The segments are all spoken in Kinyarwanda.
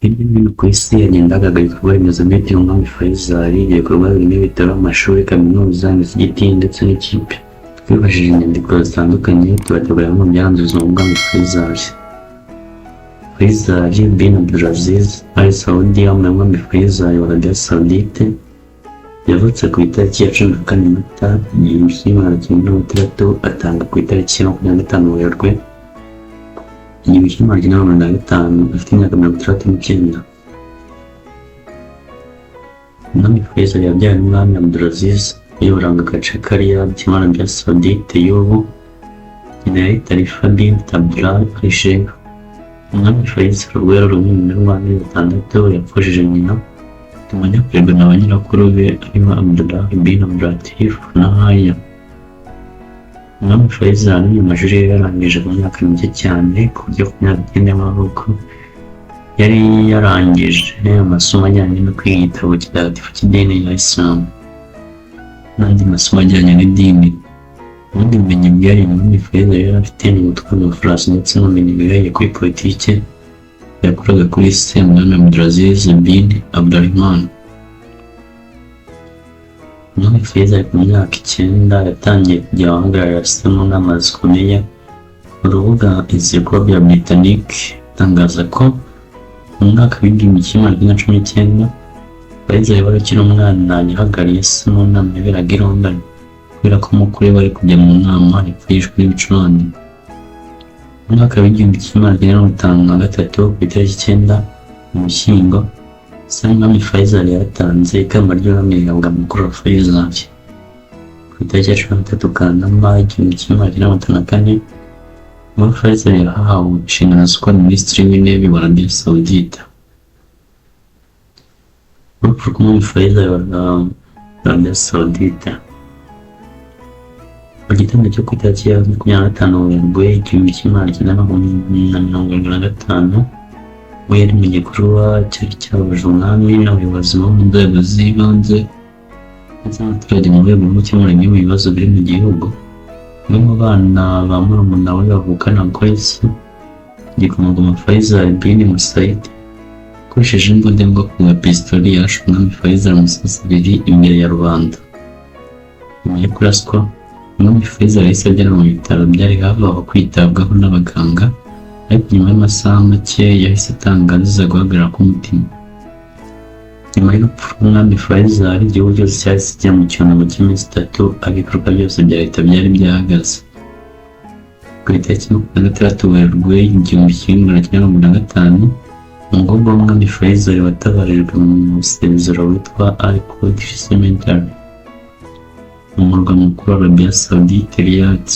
Hirya no hino ku isi hagendaga ibikorwa remezo byitiriwe Umwami Faisal, ibikorwa birimo ibitaro, amashuri, kaminuza, imisigiti ndetse n'ikipe. Twifashishije inyandiko zitandukanye tubategurira bimwe mu byaranze ubuzima bw'Umwami Faisal. Faisal bin Abdulaziz Al Saud, Umwami Faisal wa Arabia Saudite, yavutse ku itariki ya 14 Mata 1906, atanga ku itariki ya 25 Werurwe 1945, afite imyaka 69. Umwami Faisal yabyawe n'Umwami Abdulaziz uyoboraga agace ka Riyadh muri Arabia Saudite y'ubu, nyina yari Tarifa bint Abdullah Al Sheikh. Umwami Faisal ubwo yari umwana w'abana batandatu yapfushije nyina, bituma ajya kurerwa na ba nyirakuru be aribo Abdullah bin Abdulatif na Haya. Umwami Faisal amashuri ye yarangije mu myaka mike cyane, ku buryo ku myaka 9 y'amavuko yari yarangije amasomo ajyanye no kwiga igitabo kitagatifu cy'idini ya Islam n'andi masomo ajyanye n'idini. Ubundi bumenyi bwihariye Umwami Faisal yari afite ni ubutwari bw'Ubufaransa ndetse n'ubumenyi bwihariye kuri politiki yakoraga kuri se Umwami Abdulaziz bin Abdurrahman. Umwami Faisal ku myaka 9 yatangiye kujya ahagararira se mu nama zikomeye. Urubuga Encyclopedia Britannique itangaza ko mu mwaka w'1919 Faisal wari ukiri umwana yahagarariye se mu nama yaberaga i London, kubera ko mukuru we wari kujya mu nama yapfushijwe n'ibicurane. Mu mwaka w'1953 ku itariki 9 Ugushyingo, Umwami Faisal yatanze ikamba ry'umwami rihabwa mukuru wa Faisal. Ku itariki ya 13 Kanama 1954, Umwami Faisal yahawe inshingano zo kuba Minisitiri w'Intebe wa Arabia Saudite. Urupfu rw'Umwami Faisal wa Arabia Saudite mu gitondo cyo ku itariki ya 25 Werurwe 1975, we yari mu gikorwa cyari cyahuje umwami n'abayobozi bo mu nzego z'ibanze ndetse n'abaturage mu rwego rwo gukemura bimwe mu bibazo biri mu gihugu. Umwe mu bana ba murumuna we bavukana Grace, igikomangoma Faisal bin Musaid, akoresheje imbunda yo ku pistoli yarashe Umwami Faisal amasasu 2 imbere ya rubanda. Nyuma yo kuraswa, Umwami Faisal yahise ajyanwa mu bitaro byari hafi aho kwitabwaho n'abaganga, ariko nyuma y'amasaha make yahise atangaza guhagarara k'umutima. Nyuma y'urupfu rw'Umwami Faisal, igihugu cyose cyahise kijya mu cyunamo cy'iminsi 3, aho ibikorwa byose bya leta byari byahagaze. Ku itariki 26 Werurwe 1995, umugomba w'Umwami Faisal watabarijwe mu musezero witwa Al-Quds Cemetery mu murwa mukuru wa Arabia Saudite Riyadh.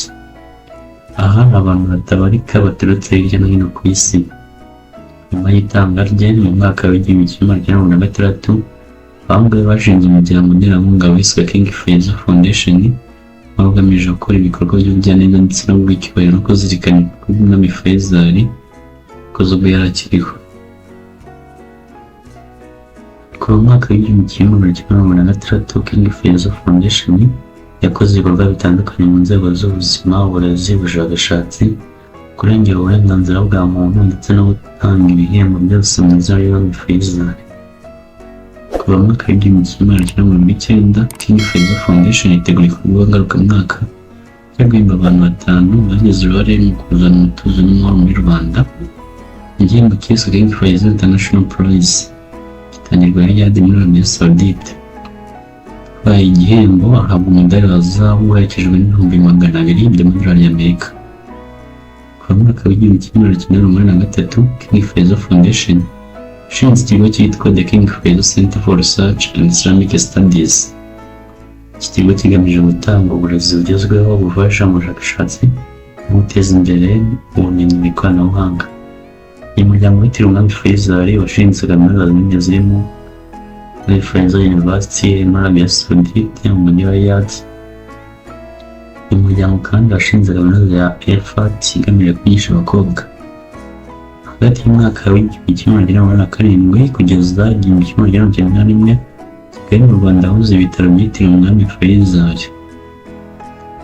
Aha abantu batabarika baturutse hirya no hino ku isi. Nyuma y'itanga rye mu mwaka w'1996, abangaba bashinze umuryango nterankunga wiswe King Faisal Foundation, bagamije gukora ibikorwa by'ubujyaneza ndetse n'ubw'icyubahiro no kuzirikana ibikorwa by'Umwami Faisal koze ubwo yari akiriho. Ku mwaka w'1996, King Faisal Foundation yakoze ibikorwa bitandukanye mu nzego z'ubuzima, uburezi, ubushakashatsi, kurengera uburenganzira bwa muntu ndetse no gutanga ibihembo byose mu izina ry'Umwami Faisal. Kuva mu mwaka w'1999, King Faisal Foundation itegura ibikorwa ngarukamwaka byo guhemba abantu 5 bagize uruhare mu kuzana umutuzo n'amahoro muri Rwanda. Igihembo cyiswe King Faisal International Prize gitangirwa Riyadh muri Arabia Saudite. Bahaye igihembo ahabwa umudari wa zahabu uherekejwe n'ibihumbi 200 by'amadolari y'Amerika. Kuva mu mwaka w'1983, King Faisal Foundation ishinze ikigo cyitwa The King Faisal Center for Research and Islamic Studies. Iki kigo kigamije gutanga uburezi bugezweho, gufasha mu bushakashatsi no guteza imbere ubumenyi mu ikoranabuhanga. Uyu muryango witiriwe Umwami Faisal washinze kaminuza nyinshi zirimo Faisal University muri Arabia Saudite mu mujyi wa Riyadh. Uyu muryango kandi washinze kaminuza ya Al-Fat igamije kwigisha abakobwa. Hagati y'umwaka w'1997 kugeza 1991, Kigali mu Rwanda huzuye ibitaro byitiriwe Umwami Faisal.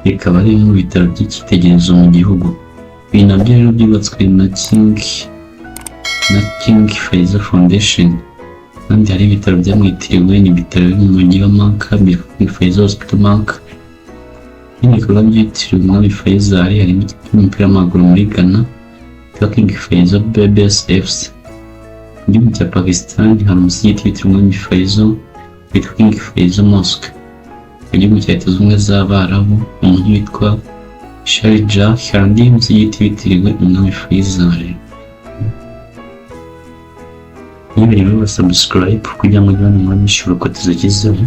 Bikaba ari mu bitaro by'icyitegererezo mu gihugu. Ibi nabyo rero byubatswe na King na King Faisal Foundation. Kandi hari ibitaro byamwitiriwe, ni ibitaro biri mu mujyi wa Maka, byitwa King Faisal Hospital Maka. Ibindi bikorwa byitiriwe Umwami Faisal harimo ikipe y'umupira w'amaguru muri Ghana cyitwa King Faisal BBS FC. Mu gihugu cya Pakistan hari umusigiti witiriwe Umwami Faisal witwa King Faisal Mosque. Mu gihugu cya Leta Zunze Ubumwe z'Abarabu mu mujyi witwa Sharjah hari undi musigiti witiriwe Umwami Faisal. Niba rero subscribe kugira ngo ujye mu nyishuro ko tuzigezeho,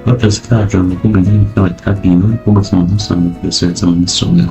akazi kacu mu kuganira n'abatabwiwe ko gusoma umusanga kubisereza mu misonga.